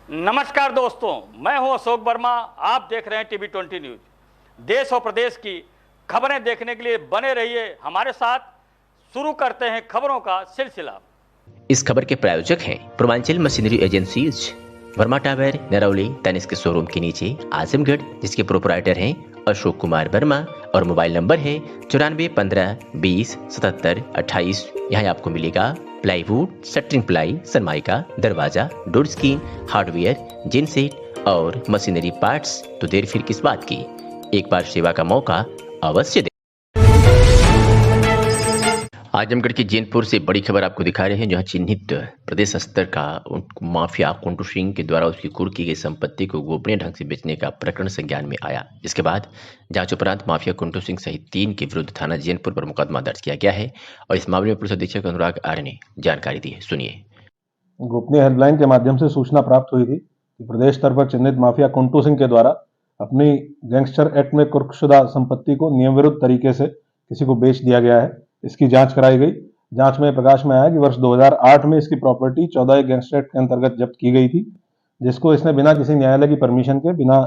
नमस्कार दोस्तों, मैं हूं अशोक वर्मा। आप देख रहे हैं टीवी 20 न्यूज। देश और प्रदेश की खबरें देखने के लिए बने रहिए हमारे साथ। शुरू करते हैं खबरों का सिलसिला। इस खबर के प्रायोजक हैं Purvanchal machinery agencies, Verma tower, Narauli, Tanishq के शोरूम के नीचे, आजमगढ़, जिसके प्रोपराइटर हैं अशोक कुमार वर्मा और मोबाइल नंबर है 9415207728। यहाँ आपको मिलेगा प्लाईवुड, शटरिंग प्लाई, सनमाइका, दरवाजा, डोर स्क्रीन, हार्डवेयर, जिन सेट और मशीनरी पार्ट्स। तो देर फिर किस बात की, एक बार सेवा का मौका अवश्य दें। आजमगढ़ के जैनपुर से बड़ी खबर आपको दिखा रहे हैं, जहां चिन्हित प्रदेश स्तर का माफिया कुंटू सिंह के द्वारा उसकी कुर्क की गई संपत्ति को गोपनीय ढंग से बेचने का प्रकरण संज्ञान में आया। इसके बाद जांच उपरांत माफिया कुंटू सिंह सहित 3 के विरुद्ध थाना जैनपुर पर मुकदमा दर्ज किया गया है और इस मामले में पुलिस अधीक्षक अनुराग आर्य ने जानकारी दी है। सुनिए। गोपनीय हेल्पलाइन के माध्यम से सूचना प्राप्त हुई थी कि प्रदेश स्तर पर चिन्हित माफिया कुंटू सिंह के द्वारा अपनी गैंगस्टर एक्ट में कुर्कशुदा संपत्ति को नियम विरुद्ध तरीके से किसी को बेच दिया गया है। इसकी जांच कराई गई। जांच में प्रकाश में आया कि वर्ष 2008 में इसकी प्रॉपर्टी 14 गैंगस्टर एक्ट के अंतर्गत जब्त की गई थी, जिसको इसने बिना किसी न्यायालय की परमिशन के, बिना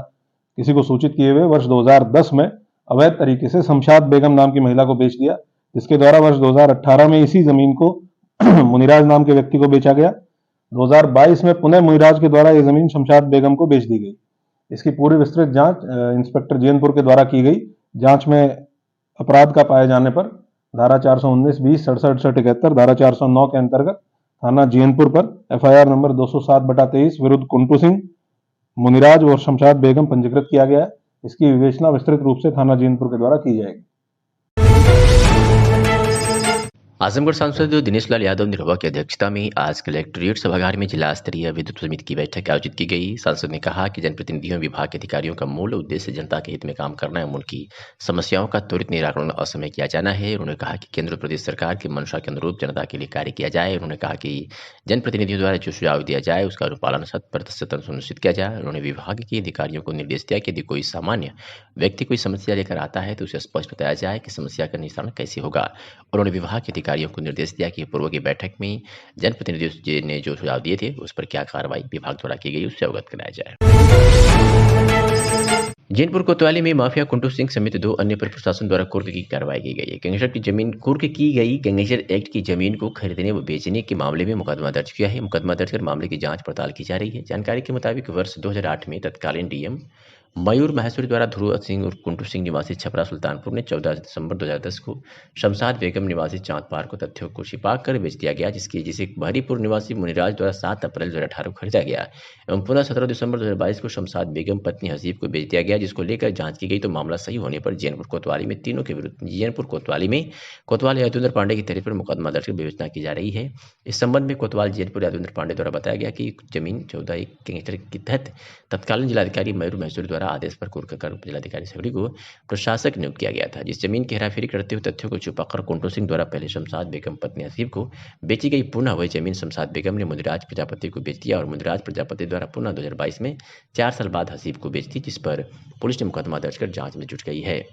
किसी को सूचित किए हुए वर्ष 2010 में अवैध तरीके से शमशाद बेगम नाम की महिला को बेच दिया, जिसके द्वारा वर्ष 2018 में इसी जमीन को मुनिराज नाम के व्यक्ति को बेचा गया। 2022 में पुनः मुनिराज के द्वारा यह जमीन शमशाद बेगम को बेच दी गई। इसकी पूरी विस्तृत जांच इंस्पेक्टर जैनपुर के द्वारा की गई। जांच में अपराध का पाए जाने पर धारा 419, 20, 67, 71, धारा 409 के अंतर्गत थाना जैनपुर पर एफआईआर नंबर 207/23 विरुद्ध कुंटू सिंह, मुनिराज और शमशाद बेगम पंजीकृत किया गया है। इसकी विवेचना विस्तृत रूप से थाना जैनपुर के द्वारा की जाएगी। आजमगढ़ सांसद दिनेश लाल यादव निरहुआ की अध्यक्षता में आज कलेक्ट्रेट सभागार में जिला स्तरीय विद्युत समिति की बैठक आयोजित की गई। सांसद ने कहा कि जनप्रतिनिधियों, विभाग के अधिकारियों का मूल उद्देश्य जनता के हित में काम करना है। उनकी समस्याओं का त्वरित निराकरण असमय किया जाना है। उन्होंने कहा कि केंद्र और प्रदेश सरकार की मंशा के अनुरूप जनता के लिए कार्य किया जाए। उन्होंने कहा कि जनप्रतिनिधियों द्वारा जो सुझाव दिया जाए उसका अनुपालन 100% सुनिश्चित किया जाए। उन्होंने विभाग के अधिकारियों को निर्देश दिया कि यदि कोई सामान्य व्यक्ति कोई समस्या लेकर आता है तो उसे स्पष्ट बताया जाए कि समस्या का निस्तारण कैसे होगा। उन्होंने विभाग के अधिकारियों को निर्देश दिया कि पूर्व की बैठक में जनप्रतिनिधियों ने जो सुझाव दिए थे उस पर क्या कार्रवाई विभाग द्वारा की गई उससे अवगत कराया जाए। जैनपुर कोतवाली में माफिया कुंटू सिंह समेत 2 अन्य पर प्रशासन द्वारा कुर्क की कार्रवाई की गई है। गैंगस्टर की जमीन कुर्क की गई। गैंगस्टर एक्ट की जमीन को खरीदने व बेचने के मामले में मुकदमा दर्ज किया है। मुकदमा दर्ज कर मामले की जांच पड़ताल की जा रही है। जानकारी के मुताबिक वर्ष 2008 में तत्कालीन डीएम मयूर महेश्वरी द्वारा ध्रुव सिंह और कुंटू सिंह निवासी छपरा सुल्तानपुर ने 14 दिसंबर 2010 को शमशाद बेगम निवासी चांदपार को तथ्यों को छिपाकर बेच दिया गया, जिसे बहरीपुर निवासी मुनिराज द्वारा 7 अप्रैल 2018 को खरीदा गया एवं पुनः 17 दिसंबर 2022 को शमशाद बेगम पत्नी हसीब को बेच दिया गया, जिसको लेकर जांच की गई तो मामला सही होने पर जैनपुर कोतवाली में तीनों के विरुद्ध जैनपुर कोतवाली में कोतवाल यादवेंद्र पांडे की तहरीर पर मुकदमा दर्ज कर विवेचना की जा रही है। इस संबंध में कोतवाल जैनपुर यादवेंद्र पांडे द्वारा बताया गया कि जमीन 14 गैंगस्टर के तहत तत्कालीन जिलाधिकारी मयूर महेश्वरी द्वारा आदेश पर कुर्क कर जिलाधिकारी सेवड़ी को प्रशासक नियुक्त किया गया था। जिस जमीन की हेराफेरी करते हुए तथ्यों को छुपाकर कुंटू सिंह द्वारा पहले शमशाद बेगम पत्नी हसीब को बेची गई, पुनः वही जमीन शमशाद बेगम ने मुनिराज प्रजापति को बेच दिया और मुनिराज प्रजापति द्वारा पुनः 2022 में 4 साल बाद हसीब को बेच दी, जिस पर पुलिस ने मुकदमा दर्ज कर जांच में जुट गई है।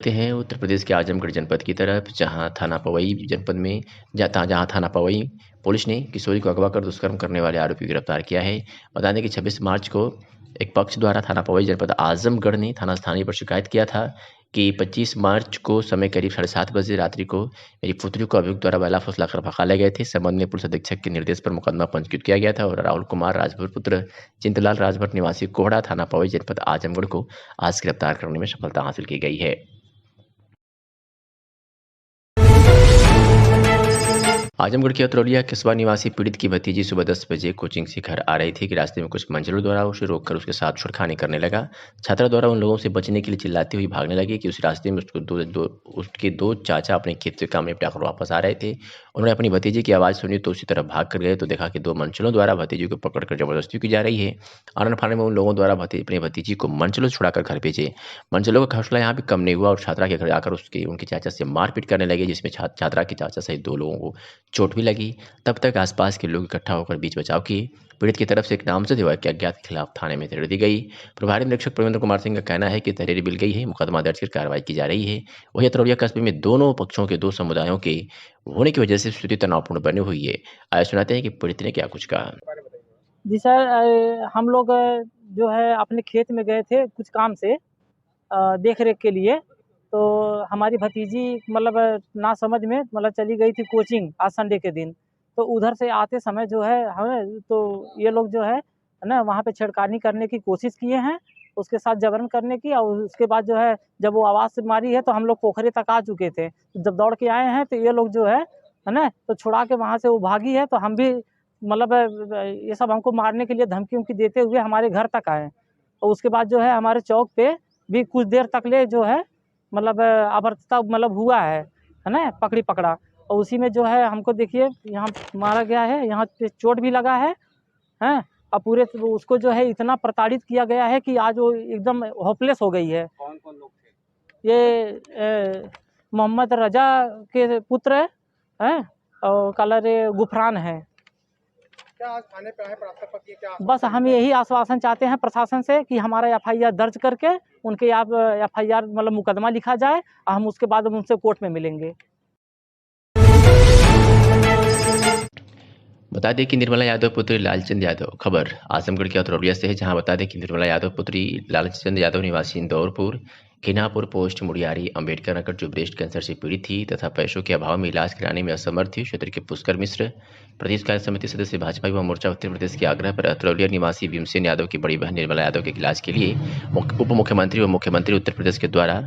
हैं उत्तर प्रदेश के आजमगढ़ जनपद की तरफ, जहां थाना पवई जनपद में जहां थाना पवई पुलिस ने किशोरी को अगवा कर दुष्कर्म करने वाले आरोपी को गिरफ्तार किया है। बता दें कि 26 मार्च को एक पक्ष द्वारा थाना पवई जनपद आजमगढ़ ने थाना स्थानीय पर शिकायत किया था कि 25 मार्च को समय करीब 7:30 बजे रात्रि को मेरी पुत्री को अभियुक्त द्वारा बैला फुसला कर भगा ले गए थे। संबंध में पुलिस अधीक्षक के निर्देश पर मुकदमा पंजीकृत किया गया था और राहुल कुमार राजभर पुत्र चिंतलाल राजभर निवासी कोहड़ा थाना पवई जनपद आजमगढ़ को आज गिरफ्तार करने में सफलता हासिल की गई है। आजमगढ़ के अतरौलिया कस्बा निवासी पीड़ित की भतीजी सुबह 10 बजे कोचिंग से घर आ रही थी कि रास्ते में कुछ मंझलों द्वारा उसे रोककर उसके साथ छुड़खानी करने लगा। छात्रा द्वारा उन लोगों से बचने के लिए चिल्लाती हुई भागने लगी कि उस रास्ते में उसके दो चाचा अपने खेत से काम निपटाकर वापस आ रहे थे। उन्होंने अपनी भतीजी की आवाज़ सुनी तो उसी तरफ भाग कर गए तो देखा कि 2 मंचलों द्वारा भतीजी को पकड़कर जबरदस्ती की जा रही है। आनन फानन में उन लोगों द्वारा अपनी भतीजी को मंचलों छुड़ाकर घर भेजे। मंचलों का हौसला यहाँ भी कम नहीं हुआ और छात्रा के घर आकर उनके चाचा से मारपीट करने लगे, जिसमें छात्रा के चाचा सहित 2 लोगों को चोट भी लगी। तब तक आसपास के लोग इकट्ठा होकर बीच बचाव किए। पीड़ित की तरफ से एक नामजद युवक के अज्ञात के खिलाफ थाने में तहरीर दी गई। प्रभारी निरीक्षक प्रवींद्र कुमार सिंह का कहना है कि तहरीर मिल गई है, मुकदमा दर्ज कर कार्रवाई की जा रही है। वहीं अतरौलिया कस्बे में दोनों पक्षों के दो समुदायों के होने की वजह से स्थिति तनावपूर्ण बनी हुई है। आइए सुनाते हैं कि पीड़ित ने क्या कुछ कहा। जी सर, हम लोग जो है अपने खेत में गए थे कुछ काम से, देख रेख के लिए। तो हमारी भतीजी मतलब ना समझ में मतलब चली गई थी कोचिंग आज संडे के दिन। तो उधर से आते समय जो है हमें तो ये लोग जो है ना वहाँ पे छेड़खानी करने की कोशिश किए हैं, उसके साथ जबरन करने की। और उसके बाद जो है जब वो आवाज़ मारी है तो हम लोग पोखरे तक आ चुके थे। जब दौड़ के आए हैं तो ये लोग जो है ना तो छुड़ा के वहाँ से वो भागी है। तो हम भी मतलब ये सब हमको मारने के लिए धमकी उमकी देते हुए हमारे घर तक आए। और उसके बाद जो है हमारे चौक पे भी कुछ देर तक ले जो है मतलब अभद्रता मतलब हुआ है ना, पकड़ी पकड़ा। और उसी में जो है हमको देखिए यहाँ मारा गया है, यहाँ पे चोट भी लगा है हैं। और पूरे उसको जो है इतना प्रताड़ित किया गया है कि आज वो एकदम होपलेस हो गई है। कौन कौन लोग थे? ये मोहम्मद रजा के पुत्र हैं और कलर गुफरान है। क्या आज थाने पे आए, प्रार्थना पत्र ये क्या? बस हम यही आश्वासन चाहते हैं प्रशासन से कि हमारा एफआईआर दर्ज करके उनके आप एफआईआर मतलब मुकदमा लिखा जाए और हम उसके बाद उनसे कोर्ट में मिलेंगे। बता दें कि निर्मला यादव पुत्री लालचंद यादव, खबर आजमगढ़ के अतरौलिया से है, जहां बता दें कि निर्मला यादव पुत्री लालचंद यादव निवासी इंदौरपुर खिनापुर पोस्ट मुड़ियारी अंबेडकर नगर जो ब्रेस्ट कैंसर से पीड़ित थी तथा पैसों के अभाव में इलाज कराने में असमर्थ थी। क्षेत्र के पुष्कर मिश्र प्रदेश कार्य समिति सदस्य भाजपा युवा मोर्चा उत्तर प्रदेश के आग्रह पर अतरौलिया निवासी भीमसेन यादव की बड़ी बहन निर्मला यादव के इलाज के लिए उप मुख्यमंत्री व मुख्यमंत्री उत्तर प्रदेश के द्वारा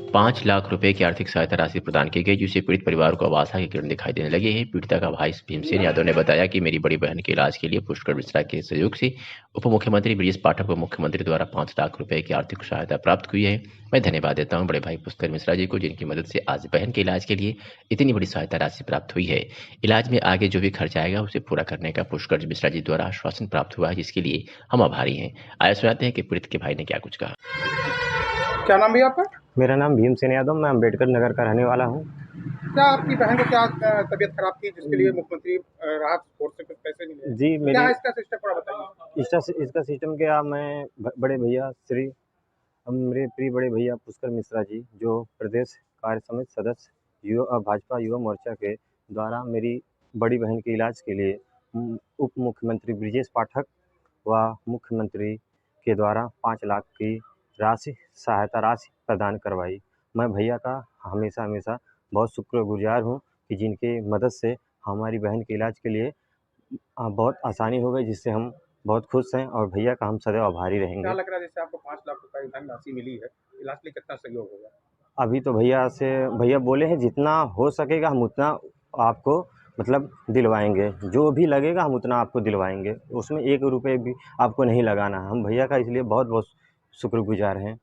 5 लाख रुपए की आर्थिक सहायता राशि प्रदान की गई, जिससे पीड़ित परिवार को अब आशा की किरण दिखाई देने लगी है। पीड़िता का भाई भीमसेन यादव ने बताया कि मेरी बड़ी बहन के इलाज के लिए पुष्कर मिश्रा के सहयोग से उप मुख्यमंत्री ब्रजेश पाठक को मुख्यमंत्री द्वारा 5 लाख रुपए की आर्थिक सहायता प्राप्त हुई है। मैं धन्यवाद देता हूं बड़े भाई पुष्कर मिश्रा जी को, जिनकी मदद से आज बहन के इलाज के लिए इतनी बड़ी सहायता राशि प्राप्त हुई है। इलाज में आगे जो भी खर्च आएगा उसे पूरा करने का पुष्कर मिश्रा जी द्वारा आश्वासन प्राप्त हुआ है, जिसके लिए हम आभारी हैं। आइए सुनाते हैं कि पीड़ित के भाई ने क्या कुछ कहा। क्या नाम भैया आपका? मेरा नाम भीमसेन यादव, मैं अंबेडकर नगर का रहने वाला हूँ। क्या आपकी बहन को क्या तबीयत खराब थी जिसके लिए मुख्यमंत्री राहत कोष से कुछ पैसे मिले? जी, क्या मेरी इसका सिस्टम थोड़ा बताइए। इसका सिस्टम क्या, मैं बड़े भैया मेरे प्रिय बड़े भैया पुष्कर मिश्रा जी, जो प्रदेश कार्य समिति सदस्य भाजपा युवा मोर्चा के द्वारा मेरी बड़ी बहन के इलाज के लिए उप मुख्यमंत्री ब्रजेश पाठक व मुख्यमंत्री के द्वारा 5 लाख की सहायता राशि प्रदान करवाई। मैं भैया का हमेशा बहुत शुक्रगुजार हूँ कि जिनके मदद से हमारी बहन के इलाज के लिए बहुत आसानी हो गई, जिससे हम बहुत खुश हैं और भैया का हम सदैव आभारी क्या रहेंगे। लग रहा है जैसे आपको 5 लाख रुपए की धनराशि मिली है, इलाज के लिए कितना सहयोग होगा? अभी तो भैया बोले हैं जितना हो सकेगा हम उतना आपको मतलब दिलवाएंगे, जो भी लगेगा हम उतना आपको दिलवाएंगे, उसमें 1 रुपये भी आपको नहीं लगाना है। हम भैया का इसलिए बहुत बहुत शुक्रगुजार हैं।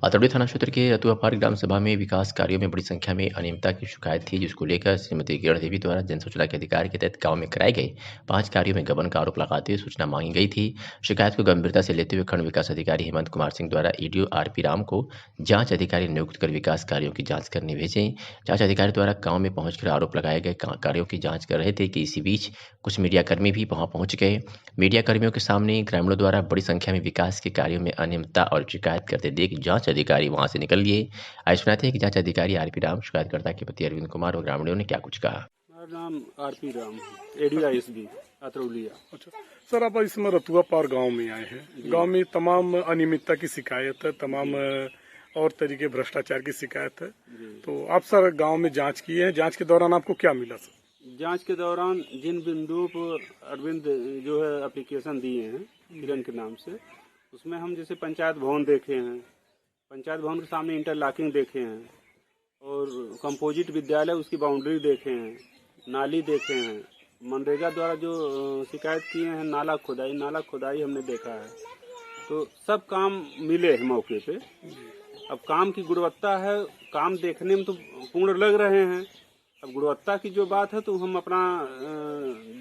अतरौली थाना क्षेत्र के रतुआपार ग्राम सभा में विकास कार्यों में बड़ी संख्या में अनियमितता की शिकायत थी, जिसको लेकर श्रीमती किरण देवी द्वारा जन सूचना के अधिकार के तहत गांव में कराए गए 5 कार्यों में गबन का आरोप लगाते हुए सूचना मांगी गई थी। शिकायत को गंभीरता से लेते हुए खंड विकास अधिकारी हेमंत कुमार सिंह द्वारा ईडीओ आरपी राम को जांच अधिकारी नियुक्त कर विकास कार्यों की जाँच करने भेजे। जाँच अधिकारी द्वारा गाँव में पहुंचकर आरोप लगाए गए कार्यों की जाँच कर रहे थे कि इसी बीच कुछ मीडियाकर्मी भी वहां पहुंच गए। मीडियाकर्मियों के सामने ग्रामीणों द्वारा बड़ी संख्या में विकास के कार्यों में अनियमितता और शिकायत करते देख जांच अधिकारी वहां से निकल लिए। आज सुनाते हैं कि जांच अधिकारी आरपी राम शिकायतकर्ता के पति अरविंद कुमार और ग्रामीणों ने क्या कुछ कहा। मेरा नाम आरपी राम है, एडीआईएसबी अतरौलिया। अच्छा सर, आप इसमें रतुआपार गांव में आए हैं। गांव में तमाम अनियमितता की शिकायत है, तमाम और तरीके भ्रष्टाचार की शिकायत है। तो आप सर गांव में जांच किए हैं, जांच के दौरान आपको क्या मिला सर? जांच के दौरान जिन बिंदुओं पर अरविंद जो है एप्लीकेशन दिए हैं किरण के नाम से, उसमें हम जैसे पंचायत भवन देखे हैं, पंचायत भवन के सामने इंटरलॉकिंग देखे हैं और कंपोजिट विद्यालय उसकी बाउंड्री देखे हैं, नाली देखे हैं। मनरेगा द्वारा जो शिकायत किए हैं नाला खुदाई हमने देखा है। तो सब काम मिले हैं मौके पे। अब काम की गुणवत्ता है, काम देखने में तो पूर्ण लग रहे हैं। अब गुणवत्ता की जो बात है तो हम अपना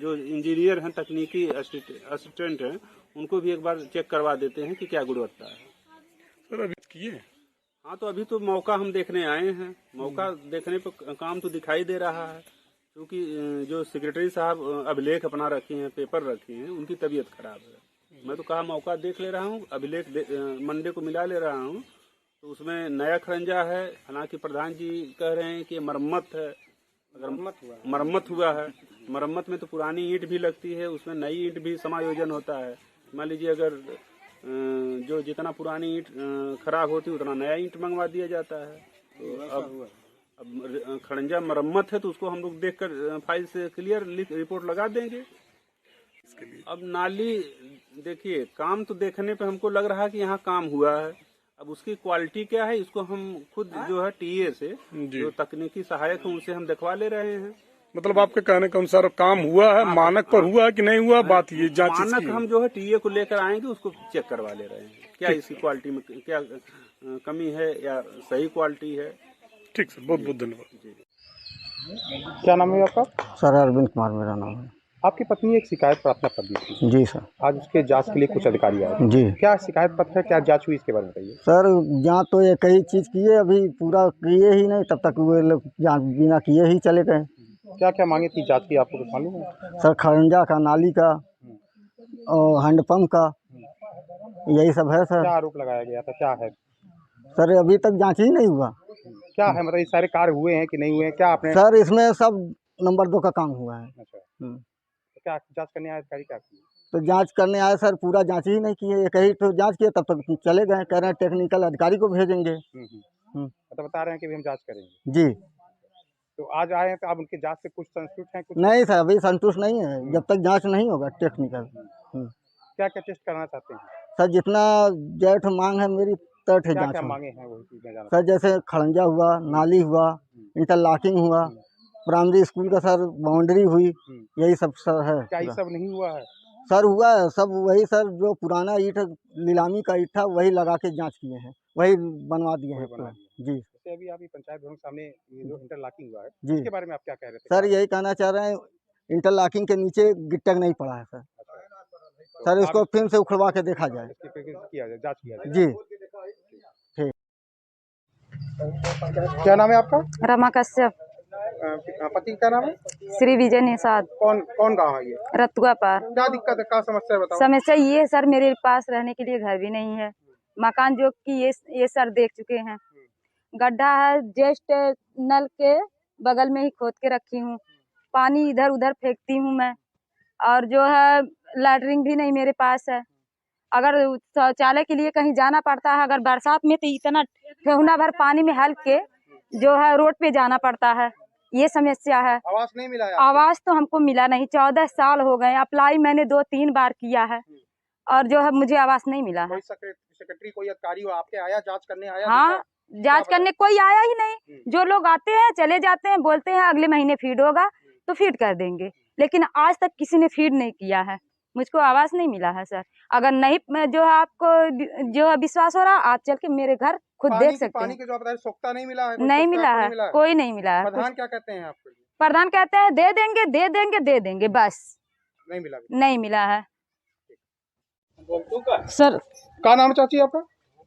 जो इंजीनियर हैं, तकनीकी असिस्टेंट हैं, उनको भी एक बार चेक करवा देते हैं कि क्या गुणवत्ता है। सर अभी किए? हाँ, तो अभी तो मौका हम देखने आए हैं। मौका देखने पर काम तो दिखाई दे रहा है, क्योंकि जो सेक्रेटरी साहब अभिलेख अपना रखे हैं, पेपर रखे हैं, उनकी तबीयत खराब है। मैं तो कहा मौका देख ले रहा हूँ, अभिलेख मंडे को मिला ले रहा हूँ। तो उसमें नया खरंजा है, हालांकि प्रधान जी कह रहे हैं कि मरम्मत है। अगर मरम्मत हुआ है, मरम्मत में तो पुरानी ईंट भी लगती है, उसमें नई ईंट भी समायोजन होता है। मान लीजिए अगर जो जितना पुरानी ईंट खराब होती है उतना नया ईंट मंगवा दिया जाता है। तो अब खड़ंजा मरम्मत है, तो उसको हम लोग देखकर फाइल से क्लियर रिपोर्ट लगा देंगे। अब नाली देखिए, काम तो देखने पे हमको लग रहा है कि यहाँ काम हुआ है। अब उसकी क्वालिटी क्या है, इसको हम खुद जो है टीए से जो तकनीकी सहायक है उनसे हम दिखवा ले रहे हैं। मतलब आपके कहने के अनुसार काम हुआ है, मानक पर हुआ है कि नहीं हुआ, बात ये जांच मानक हम जो है टीए को लेकर आएंगे, उसको चेक करवा ले रहे हैं क्या इसकी क्वालिटी में क्या कमी है या सही क्वालिटी है। ठीक सर, बहुत बहुत धन्यवाद। क्या नाम है आपका? सर अरविंद कुमार मेरा नाम है। आपकी पत्नी एक शिकायत प्रार्थना कर दी थी। जी सर। आज उसके जांच के लिए कुछ अधिकारी आए। जी। क्या शिकायत पत्र है, क्या जांच हुई, इसके बारे में बताइए। सर जांच तो एक ही चीज़ किए, अभी पूरा किए ही नहीं, तब तक वे लोग जांच बिना किए ही चले गए। क्या क्या मांगे थी जांच की, आपको कुछ मालूम है? सर खरंजा का, नाली का और हैंडपम्प का, यही सब है सर। क्या आरोप लगाया गया था, क्या है? सर अभी तक जांच ही नहीं हुआ। क्या है, मतलब ये सारे कार्य हुए हैं कि नहीं हुए हैं, क्या आपने? सर इसमें सब नंबर 2 का काम हुआ है। अच्छा, तो क्या जांच करने आए अधिकारी, क्या किए? तो जांच करने आए सर, पूरा जांच ही नहीं किए, एक ही तो जांच किए, तब तक चले गए। कह रहे हैं टेक्निकल अधिकारी को भेजेंगे। मतलब बता रहे हैं कि हम जांच करेंगे। जी। तो आज आए हैं, तो आप उनकी जांच से कुछ संतुष्ट हैं? कुछ नहीं सर, अभी संतुष्ट नहीं है, जब तक जांच नहीं होगा टेक्निकल। क्या क्या टेस्ट कराना चाहते हैं? सर जितना जेठ मांग है मेरी, तट है क्या जांच क्या हो। मांगे हैं वही चीज़ मैं जानना सर जैसे खड़ंजा हुआ, नाली हुआ, इंटरलॉकिंग हुआ, प्राइमरी स्कूल का सर बाउंड्री हुई, यही सब सर है। क्या ये पूरा। सब नहीं हुआ है? सर हुआ है सब, वही सर जो पुराना ईंट नीलामी का ईंट था वही लगा के जांच किए हैं, वही बनवा दिए हैं पूरा। जी। जैसे अभी अभी पंचायत भवन के सामने ये जो इंटरलॉकिंग हुआ है, जी। इसके बारे में आप क्या कह रहे थे? सर यही कहना चाह रहे हैं, इंटरलॉकिंग के नीचे गिट्टक नहीं पड़ा है सर। सर इसको फिर से उखड़वा के देखा जाए। इसकी फिर किया जाए, जांच किया जाए। जी। क्या नाम है आपका? रमा कश्यप। पति का नाम है? श्री विजय निषाद। कौन कौन गाँव है ये? रतुआ पार। क्या दिक्कत है, क्या समस्या है, बताओ। समस्या ये है सर, मेरे पास रहने के लिए घर भी नहीं है। मकान जो कि ये सर देख चुके हैं, गड्ढा है, जस्ट नल के बगल में ही खोद के रखी हूँ, पानी इधर उधर फेंकती हूँ मैं, और जो है लैटरिन भी नहीं मेरे पास है। अगर शौचालय के लिए कहीं जाना पड़ता है, अगर बरसात में तो इतना ठेहुना भर पानी में हल्क के जो है रोड पे जाना पड़ता है, ये समस्या है। आवास नहीं मिला है? आवास तो हमको मिला नहीं, 14 साल हो गए, अप्लाई मैंने 2-3 बार किया है और जो है मुझे आवास नहीं मिला है। कोई सेक्रेटरी, कोई अधिकारी हो आपके आया, जांच करने आया? हाँ, जांच करने कोई आया ही नहीं। जो लोग आते हैं चले जाते हैं, बोलते हैं अगले महीने फीड होगा तो फीड कर देंगे, लेकिन आज तक किसी ने फीड नहीं किया है। मुझको आवास नहीं मिला है सर। अगर नहीं जो है आपको जो है विश्वास हो रहा, आज चल के मेरे घर खुद देख सकते हैं। पानी के जो आप बता रहे, सोख्ता नहीं मिला है? नहीं मिला है, कोई नहीं मिला है। प्रधान क्या कहते हैं आपको? प्रधान कहते हैं दे देंगे दे देंगे दे देंगे, बस नहीं मिला। नहीं मिला है सर। क्या नाम है चाची आपका?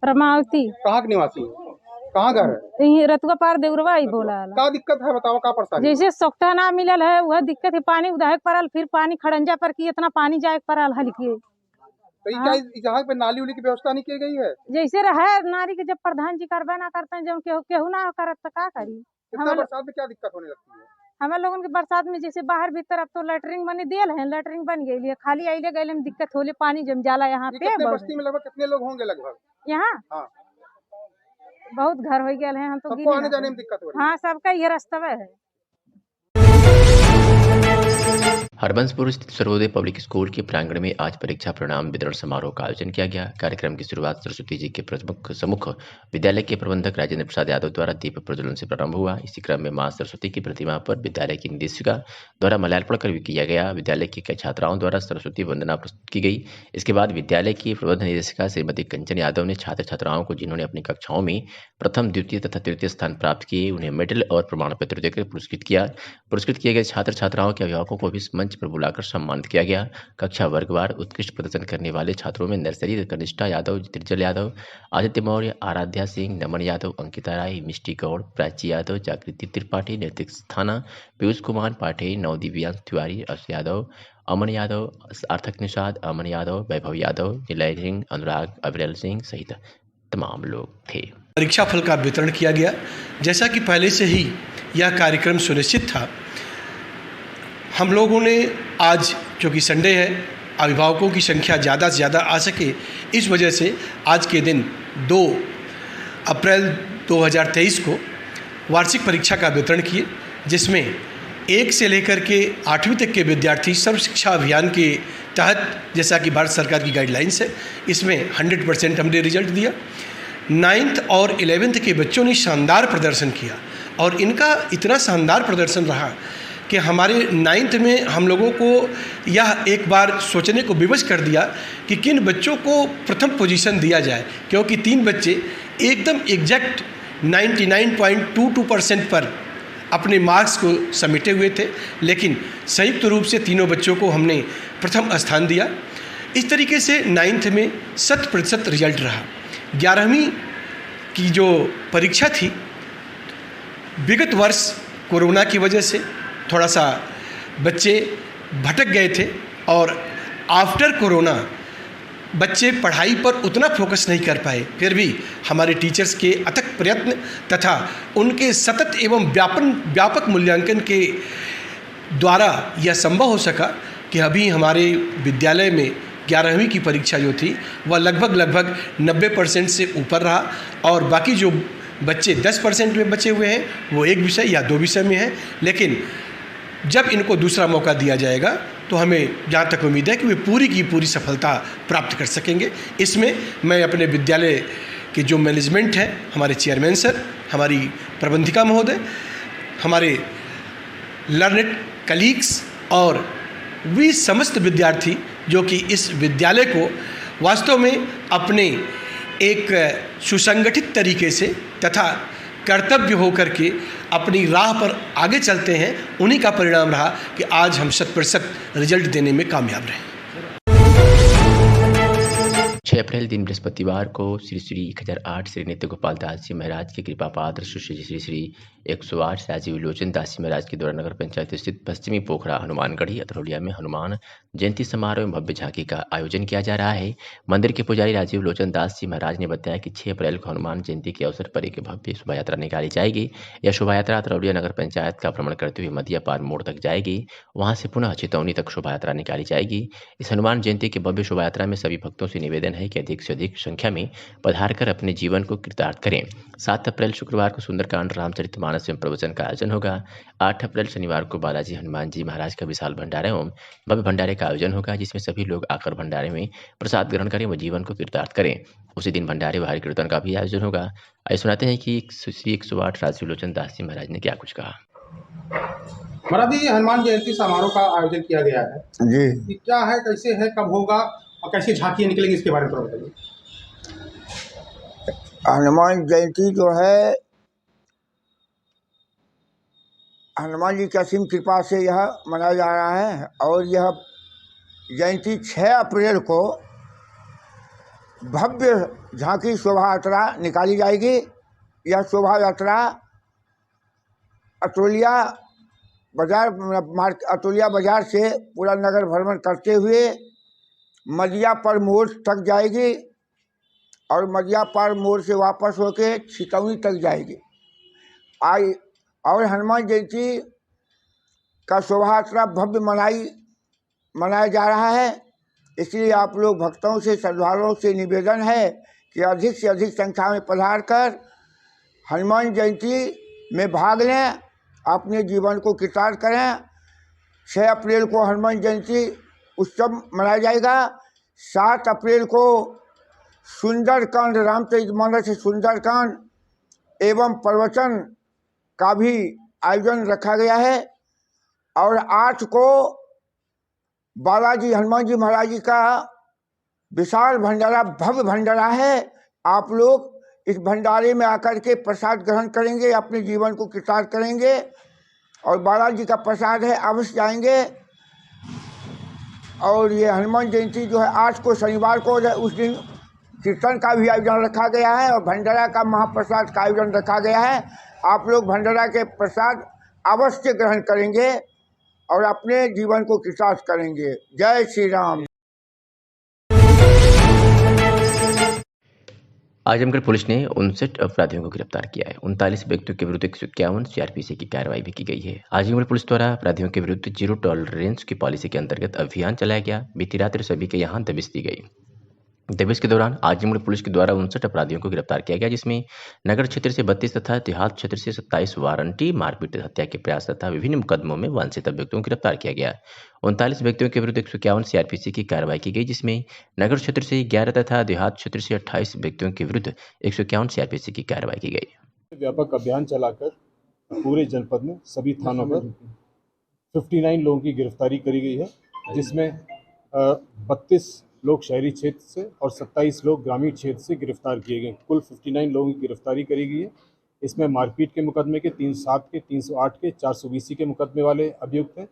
रमावती। कहाँ के निवासी है, कहाँ घर है? यही रतुआ पार देवरवा ही बोला। क्या दिक्कत है, बताओ, क्या परेशानी? जैसे सोख्ता ना मिलल है वह दिक्कत है, पानी उदाहे पड़ल, फिर पानी खड़ंजा पर की इतना पानी जाए पड़ल हल्की। तो क्या यहाँ पे नाली उली की व्यवस्था नहीं की गई है? जैसे रहे नारी के, जब प्रधान जी करवा ना करते हैं, जब केहू ना करत तो क्या करी। कितना बरसात में क्या दिक्कत होने लगती है? हमें लोगों के बरसात में जैसे बाहर भीतर, अब तो लैटरिन बनी दियल है, लैटरिन बन गई, खाली आइले गए में दिक्कत होले, पानी जम जाला यहाँ पे। बस्ती में लगभग कितने लोग होंगे लगभग यहाँ? हाँ, बहुत घर हो गए हैं, हम तो सबको आने जाने में दिक्कत हो रही है। हाँ, सबका ये रास्ता है। हरबंसपुर स्थित सर्वोदय पब्लिक स्कूल के प्रांगण में आज परीक्षा परिणाम वितरण समारोह का आयोजन किया गया। कार्यक्रम की शुरुआत सरस्वती जी के प्रमुख सम्मुख विद्यालय के प्रबंधक राजेंद्र प्रसाद यादव द्वारा दीप प्रज्वलन से प्रारंभ हुआ। इसी क्रम में मां सरस्वती की प्रतिमा पर विद्यालय की निदेशिका द्वारा माल्यार्पण कर भी किया गया। विद्यालय की कई छात्राओं द्वारा सरस्वती वंदना प्रस्तुत की गई। इसके बाद विद्यालय की प्रबंध निदेशिका श्रीमती कंचन यादव ने छात्र छात्राओं को, जिन्होंने अपनी कक्षाओं में प्रथम, द्वितीय तथा तृतीय स्थान प्राप्त किए, उन्हें मेडल और प्रमाण पत्र देकर पुरस्कृत किया। पुरस्कृत किए गए छात्र छात्राओं के अभिभावकों को भी मंच मंच पर बुलाकर सम्मानित किया गया। कक्षा वर्गवार उत्कृष्ट प्रदर्शन करने वाले छात्रों में नर्सरी कनिष्ठा यादव, त्रिजल यादव, आदित्य मौर्य, आराध्या सिंह, नमन यादव, अंकिता राय, मिष्टी गौड़, प्राची यादव, जागृति त्रिपाठी, नैतिक स्थाना, पीयूष कुमार पाठे, नवदिव्यांश तिवारी, अश यादव, अमन यादव, सार्थक निषाद, अमन यादव, वैभव यादव, निलय सिंह, अनुराग, अविरल सिंह सहित तमाम लोग थे। परीक्षा फल का वितरण किया गया। जैसा कि पहले से ही यह कार्यक्रम सुनिश्चित था, हम लोगों ने आज, क्योंकि संडे है, अभिभावकों की संख्या ज़्यादा से ज़्यादा आ सके, इस वजह से आज के दिन 2 अप्रैल 2023 को वार्षिक परीक्षा का वितरण किए, जिसमें 1 से लेकर के 8वीं तक के विद्यार्थी सर्व शिक्षा अभियान के तहत, जैसा कि भारत सरकार की गाइडलाइंस है, इसमें 100% हमने रिजल्ट दिया। 9th और 11th के बच्चों ने शानदार प्रदर्शन किया और इनका इतना शानदार प्रदर्शन रहा कि हमारे 9th में हम लोगों को यह एक बार सोचने को विवश कर दिया कि किन बच्चों को प्रथम पोजीशन दिया जाए, क्योंकि 3 बच्चे एकदम एग्जैक्ट 99.22% पर अपने मार्क्स को समेटे हुए थे, लेकिन संयुक्त रूप से तीनों बच्चों को हमने प्रथम स्थान दिया। इस तरीके से 9th में 100% रिजल्ट रहा। 11वीं की जो परीक्षा थी, विगत वर्ष कोरोना की वजह से थोड़ा सा बच्चे भटक गए थे और आफ्टर कोरोना बच्चे पढ़ाई पर उतना फोकस नहीं कर पाए। फिर भी हमारे टीचर्स के अथक प्रयत्न तथा उनके सतत एवं व्यापक मूल्यांकन के द्वारा यह संभव हो सका कि अभी हमारे विद्यालय में 11वीं की परीक्षा जो थी वह लगभग 90% से ऊपर रहा और बाकी जो बच्चे 10% में बचे हुए हैं वो 1 विषय या 2 विषय में हैं। लेकिन जब इनको दूसरा मौका दिया जाएगा तो हमें जहाँ तक उम्मीद है कि वे पूरी की पूरी सफलता प्राप्त कर सकेंगे। इसमें मैं अपने विद्यालय के जो मैनेजमेंट है, हमारे चेयरमैन सर, हमारी प्रबंधिका महोदय, हमारे लर्नेड कलीग्स और वे समस्त विद्यार्थी जो कि इस विद्यालय को वास्तव में अपने एक सुसंगठित तरीके से तथा कर्तव्य होकर के अपनी राह पर आगे चलते हैं, उन्हीं का परिणाम रहा कि आज हम 100% रिजल्ट देने में कामयाब रहे। 6 अप्रैल दिन बृहस्पतिवार को श्री श्री 1008 श्री नित्य गोपाल दास जी महाराज की कृपा पात्र श्री श्री 108 राजीव लोचन दास जी महाराज के द्वारा नगर पंचायत स्थित पश्चिमी पोखरा हनुमानगढ़ी अतरौलिया में हनुमान जयंती समारोह में भव्य झांकी का आयोजन किया जा रहा है। मंदिर के पुजारी राजीव लोचन दास जी महाराज ने बताया कि 6 अप्रैल को हनुमान जयंती के अवसर पर एक भव्य शोभा यात्रा निकाली जाएगी। यह शोभा यात्रा अतरौलिया नगर पंचायत का भ्रमण करते हुए मदिया पार मोड़ तक जाएगी, वहां से पुनः चितौनी तक शोभा यात्रा निकाली जाएगी। इस हनुमान जयंती के भव्य शोभा यात्रा में सभी भक्तों से निवेदन है कि अधिक से अधिक संख्या में पधार कर अपने जीवन को कृतार्थ करें। 7 अप्रैल शुक्रवार को सुंदरकांड रामचरितमानस एवं प्रवचन का आयोजन होगा। 8 अप्रैल शनिवार को बालाजी हनुमान जी महाराज का विशाल भंडारा एवं भव्य भंडारे का आयोजन होगा, जिसमें सभी लोग आकर भंडारे में प्रसाद ग्रहण करें व जीवन को कृतार्थ करें। उसी दिन भंडारे व हरि कीर्तन का भी आयोजन होगा। आइए सुनाते हैं कि श्री 108 राजीव लोचन दास जी महाराज ने क्या कुछ कहा। महाराज जी, हनुमान जयंती समारोह का आयोजन किया गया है जी, ये क्या है, कैसे है, कब होगा और कैसी झांकियाँ निकलेंगी, इसके बारे में थोड़ा बताइए। हनुमान जयंती जो है, हनुमान जी की असीम कृपा से यह मनाया जा रहा है और यह जयंती 6 अप्रैल को भव्य झांकी शोभा यात्रा निकाली जाएगी। यह शोभा यात्रा अतरौलिया बाजार से पूरा नगर भ्रमण करते हुए मदिया पर मोड़ तक जाएगी और मदिया पर मोड़ से वापस होके छितौनी तक जाएगी। और हनुमान जयंती का शोभा यात्रा भव्य मनाया जा रहा है। इसलिए आप लोग भक्तों से, श्रद्धालुओं से निवेदन है कि अधिक से अधिक संख्या में पधार कर हनुमान जयंती में भाग लें, अपने जीवन को कृतार्थ करें। 6 अप्रैल को हनुमान जयंती उत्सव मनाया जाएगा। 7 अप्रैल को सुंदरकांड, रामचरितमानस सुंदरकांड एवं प्रवचन का भी आयोजन रखा गया है और 8 को बालाजी हनुमान जी महाराज जी का विशाल भंडारा, भव्य भंडारा है। आप लोग इस भंडारे में आकर के प्रसाद ग्रहण करेंगे, अपने जीवन को कृतार्थ करेंगे और बालाजी का प्रसाद है, अवश्य जाएंगे। और ये हनुमान जयंती जो है 8 को शनिवार को उस दिन कीर्तन का भी आयोजन रखा गया है और भंडारा का महाप्रसाद का आयोजन रखा गया है। आप लोग भंडारा के प्रसाद अवश्य ग्रहण करेंगे और अपने जीवन को कृतार्थ करेंगे। जय श्री राम। आजमगढ़ पुलिस ने 59 अपराधियों को गिरफ्तार किया है। 39 व्यक्तियों के विरुद्ध 151 सीआरपीसी की कार्रवाई भी की गई है। आजमगढ़ पुलिस द्वारा अपराधियों के विरुद्ध जीरो टॉलरेंस की पॉलिसी के अंतर्गत अभियान चलाया गया। बीती रात सभी के यहाँ दबिश दी गई। दबिश के दौरान आजमगढ़ पुलिस के द्वारा 59 अपराधियों को गिरफ्तार किया गया, जिसमें नगर क्षेत्र से 32 तथा देहात क्षेत्र से 27 वारंटी, मारपीट, हत्या के प्रयास तथा विभिन्न मुकदमों में वांछित व्यक्तियों को गिरफ्तार किया गया। 39 व्यक्तियों के विरुद्ध 151 सीआरपीसी की कार्रवाई की गई, जिसमें नगर क्षेत्र से 11 तथा देहात क्षेत्र से 28 व्यक्तियों के विरुद्ध 151 सीआरपीसी की कार्रवाई की गई। व्यापक अभियान चलाकर पूरे जनपद में सभी थानों पर 59 लोगों की गिरफ्तारी करी गई है, जिसमें 32 लोग शहरी क्षेत्र से और 27 लोग ग्रामीण क्षेत्र से गिरफ्तार किए गए। कुल 59 लोगों की गिरफ्तारी करी गई है। इसमें मारपीट के मुकदमे के 307 के, 308 के, 420 के मुकदमे वाले अभियुक्त हैं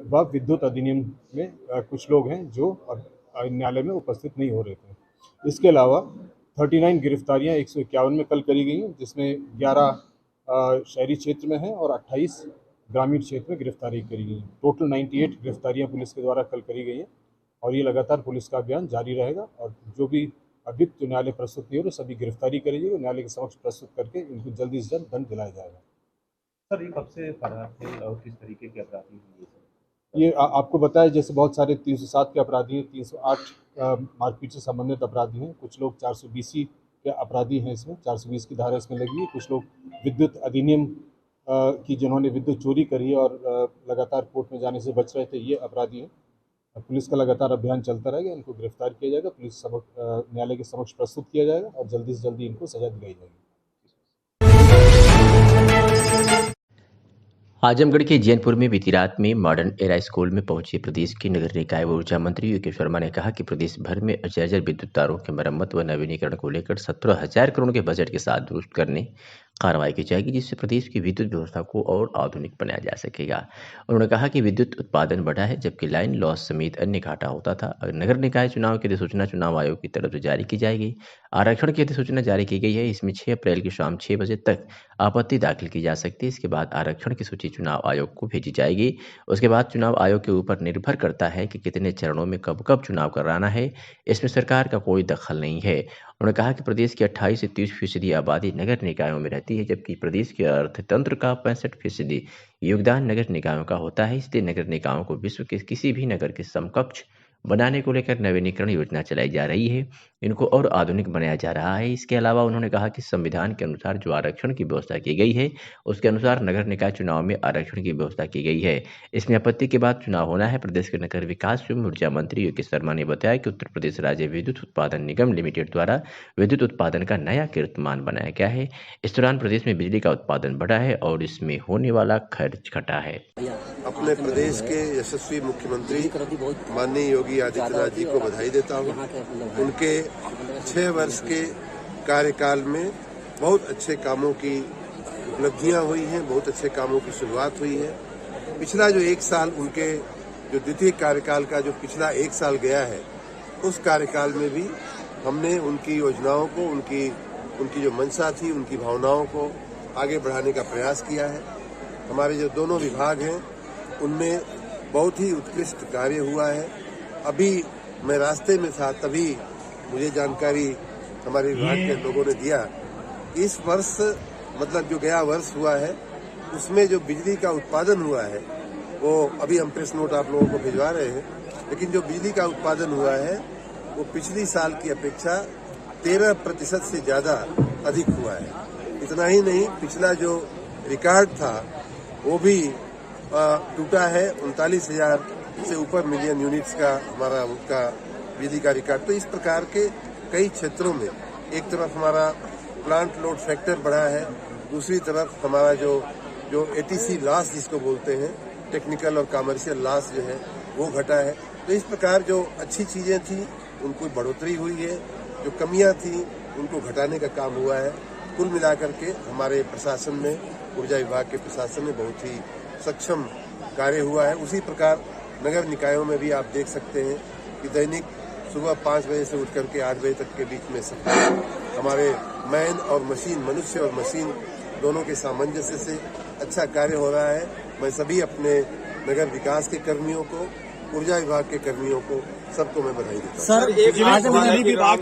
व विद्युत अधिनियम में कुछ लोग हैं जो न्यायालय में उपस्थित नहीं हो रहे थे। इसके अलावा 39 गिरफ्तारियां 151 में कल करी गई हैं, जिसमें 11 शहरी क्षेत्र में हैं और 28 ग्रामीण क्षेत्र में गिरफ्तारी करी गई है। टोटल 98 गिरफ्तारियां पुलिस के द्वारा कल करी गई हैं और ये लगातार पुलिस का अभियान जारी रहेगा और जो भी अभियुक्त जो न्यायालय प्रस्तुत नहीं हो रहे सभी गिरफ्तारी करेगी और न्यायालय के समक्ष प्रस्तुत करके इनको जल्दी से जल्द दंड दिलाया जाएगा। सर, ये कब से फरार थे और किस तरीके के अपराधी हैं? ये आपको बताया, जैसे बहुत सारे 307 के अपराधी हैं, 308 मारपीट से संबंधित अपराधी हैं, कुछ लोग 420 के अपराधी हैं, इसमें 420 की धारा इसमें लगी है, कुछ लोग विद्युत अधिनियम की जिन्होंने विद्युत चोरी करी है और लगातार कोर्ट में जाने से बच रहे थे, ये अपराधी हैं। पुलिस का लगातार अभियान चलता रहेगा, इनको गिरफ्तार किया जाएगा, पुलिस न्यायालय के समक्ष प्रस्तुत किया जाएगा और जल्दी से जल्दी इनको सजा दिलाई जाएगी। आजमगढ़ के जैनपुर में बीती रात में मॉडर्न एरा स्कूल में पहुंचे प्रदेश के नगर निकाय व ऊर्जा मंत्री योगेश वर्मा ने कहा कि प्रदेश भर में जर्जर विद्युत तारों के मरम्मत व नवीनीकरण को लेकर 17,000 करोड़ के बजट के साथ दुरुस्त करने कार्रवाई की जाएगी, जिससे प्रदेश की विद्युत व्यवस्था को और आधुनिक बनाया जा सकेगा। उन्होंने कहा कि विद्युत उत्पादन बढ़ा है, जबकि लाइन लॉस समेत अन्य घाटा होता था। नगर निकाय चुनाव की अधिसूचना चुनाव आयोग की तरफ से जारी की जाएगी। आरक्षण की अधिसूचना जारी की गई है। इसमें 6 अप्रैल की शाम 6 बजे तक आपत्ति दाखिल की जा सकती है। इसके बाद आरक्षण की सूची चुनाव आयोग को भेजी जाएगी। उसके बाद चुनाव आयोग के ऊपर निर्भर करता है कि कितने चरणों में कब कब चुनाव कराना है। इसमें सरकार का कोई दखल नहीं है। उन्होंने कहा कि प्रदेश की 28 से 30% आबादी नगर निकायों में रहती है, जबकि प्रदेश के अर्थतंत्र का 65% योगदान नगर निकायों का होता है। इसलिए नगर निकायों को विश्व के किसी भी नगर के समकक्ष बनाने को लेकर नवीनीकरण योजना चलाई जा रही है, इनको और आधुनिक बनाया जा रहा है। इसके अलावा उन्होंने कहा कि संविधान के अनुसार जो आरक्षण की व्यवस्था की गई है, उसके अनुसार नगर निकाय चुनाव में आरक्षण की व्यवस्था की गई है। इसमें आपत्ति के बाद चुनाव होना है। प्रदेश के नगर विकास एवं ऊर्जा मंत्री योगेश वर्मा ने बताया कि उत्तर प्रदेश राज्य विद्युत उत्पादन निगम लिमिटेड द्वारा विद्युत उत्पादन का नया कीर्तिमान बनाया गया है। इस दौरान प्रदेश में बिजली का उत्पादन बढ़ा है और इसमें होने वाला खर्च घटा है। अपने प्रदेश के यशस्वी मुख्यमंत्री माननीय योगी आदित्यनाथ जी को बधाई देता हूँ। उनके 6 वर्ष के कार्यकाल में बहुत अच्छे कामों की उपलब्धियां हुई हैं, बहुत अच्छे कामों की शुरुआत हुई है। पिछला जो 1 साल उनके जो द्वितीय कार्यकाल का जो पिछला 1 साल गया है, उस कार्यकाल में भी हमने उनकी योजनाओं को, उनकी जो मंशा थी, उनकी भावनाओं को आगे बढ़ाने का प्रयास किया है। हमारे जो दोनों विभाग हैं उनमें बहुत ही उत्कृष्ट कार्य हुआ है। अभी मैं रास्ते में था, तभी मुझे जानकारी हमारे विभाग के लोगों ने दिया, इस वर्ष मतलब जो गया वर्ष हुआ है उसमें जो बिजली का उत्पादन हुआ है, वो अभी हम प्रेस नोट आप लोगों को भिजवा रहे हैं, लेकिन जो बिजली का उत्पादन हुआ है वो पिछली साल की अपेक्षा 13% से ज्यादा अधिक हुआ है। इतना ही नहीं, पिछला जो रिकॉर्ड था वो भी टूटा है। 39,000 से ऊपर मिलियन यूनिट्स का हमारा उनका बिजली का रिकॉर्ड। तो इस प्रकार के कई क्षेत्रों में एक तरफ हमारा प्लांट लोड फैक्टर बढ़ा है, दूसरी तरफ हमारा जो एटीसी लॉस जिसको बोलते हैं, टेक्निकल और कमर्शियल लॉस जो है वो घटा है। तो इस प्रकार जो अच्छी चीजें थी उनको बढ़ोतरी हुई है, जो कमियां थी उनको घटाने का काम हुआ है। कुल मिलाकर के हमारे प्रशासन में, ऊर्जा विभाग के प्रशासन में बहुत ही सक्षम कार्य हुआ है। उसी प्रकार नगर निकायों में भी आप देख सकते हैं कि दैनिक सुबह 5 बजे से उठ करके 8 बजे तक के बीच में सफाई हमारे मैन और मशीन, मनुष्य और मशीन दोनों के सामंजस्य से अच्छा कार्य हो रहा है। मैं सभी अपने नगर विकास के कर्मियों को, ऊर्जा विभाग के कर्मियों को, सबको मैं बधाई देता हूँ। सर, आज बिजली विभाग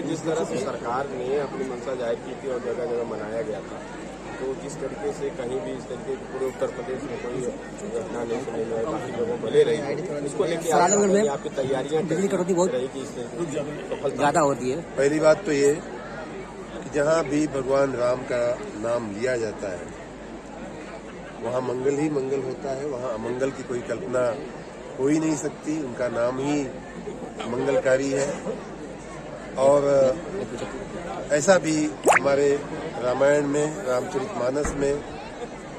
जिस तरह से सरकार ने अपनी मंशा जाहिर की थी और जगह जगह मनाया गया था, तो जिस तरीके से कहीं भी इस तरीके की पूरे उत्तर प्रदेश में कोई घटना नहीं सुनी है, बाकी लोगों भले रही, इसको लेकर आपकी तैयारियां बिजली कटौती बहुत रहेगी, इससे ज्यादा होती है। पहली बात तो ये कि जहाँ भी भगवान राम का नाम लिया जाता है वहाँ मंगल ही मंगल होता है, वहाँ अमंगल की कोई कल्पना हो ही नहीं सकती। उनका नाम ही मंगलकारी है। और ऐसा भी हमारे रामायण में, रामचरितमानस में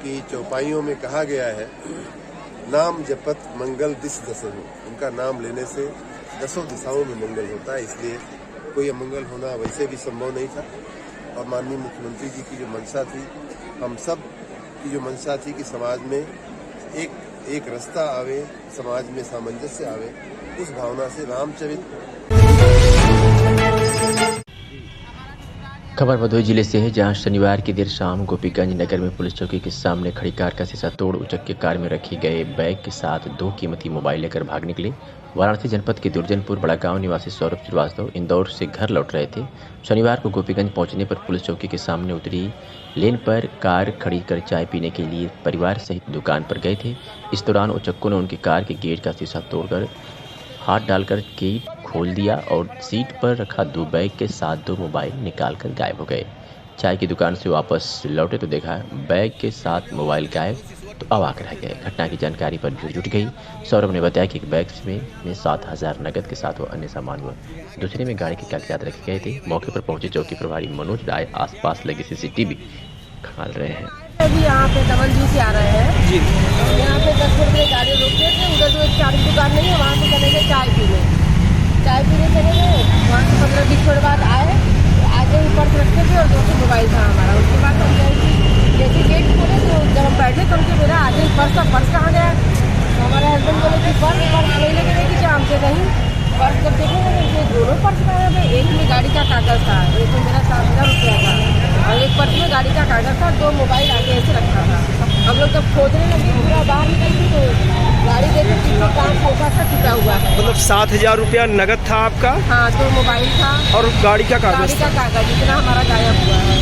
की चौपाइयों में कहा गया है, नाम जपत मंगल दिस दसहु। उनका नाम लेने से 10 दिशाओं में मंगल होता है, इसलिए कोई अमंगल होना वैसे भी संभव नहीं था। और माननीय मुख्यमंत्री जी की जो मंशा थी, हम सब की जो मंशा थी कि समाज में एक रास्ता आवे, समाज में सामंजस्य आवे, उस भावना से रामचरित। खबर भदोही जिले से है, जहां शनिवार की देर शाम गोपीगंज नगर में पुलिस चौकी के सामने खड़ी कार का शीशा तोड़ उचक के कार में रखे गए बैग के साथ 2 कीमती मोबाइल लेकर भाग निकले। वाराणसी जनपद के दुर्जनपुर बड़ागांव निवासी सौरभ श्रीवास्तव इंदौर से घर लौट रहे थे। शनिवार को गोपीगंज पहुंचने पर पुलिस चौकी के सामने उतरी लेन पर कार खड़ी कर चाय पीने के लिए परिवार सहित दुकान पर गए थे। इस दौरान उचक्कों ने उनकी कार के गेट का शीशा तोड़कर हाथ डालकर गेट खोल दिया और सीट पर रखा 2 बैग के साथ 2 मोबाइल निकालकर गायब हो गए। चाय की दुकान से वापस लौटे तो देखा बैग के साथ मोबाइल गायब, तो अवाक रह गए। घटना की जानकारी पर भीड़ जुट गई। सौरभ ने बताया कि एक बैग में 7,000 नकद के साथ वो अन्य सामान हुआ, दूसरे में गाड़ी के कागजात रखे गए थे। मौके पर पहुंचे चौकी प्रभारी मनोज राय आसपास लगे CCTV खंगाल रहे हैं। अभी यहाँ पे डबल से आ रहे हैं जी। यहाँ पे 10 मिनट में गाड़ी रोके थे, उधर जो एक चाय की दुकान नहीं है वहाँ से चले गए चाय पीने चले गए। वहाँ से 15-20 मिनट बाद आए, आगे ही पर्स रखे थे और 2 मोबाइल था हमारा। उसके बाद हम जैसे गेट खोले तो जब हम बैठे तो उनके मेरा आगे ही पर्स कहाँ गया। तो हमारे हस्बैंड बोले कि पर्स नहीं लेके गए कि क्या हमसे नहीं। पर्स जब देखेंगे तो दोनों पर्स गायब है। एक में गाड़ी का कागज़ था, एक में मेरा 7,000 रुपया था और एक पर्स में गाड़ी का कागज़ था, 2 मोबाइल आगे ऐसे रखा था। हम लोग जब खोजने लगे पूरा बाहर निकली तो गाड़ी देखे पीछे काम हल्का सा टूटा हुआ है। मतलब 7,000 रुपया नगद था आपका? हाँ, 2 मोबाइल था और गाड़ी का कागज़ इतना हमारा गायब हुआ है।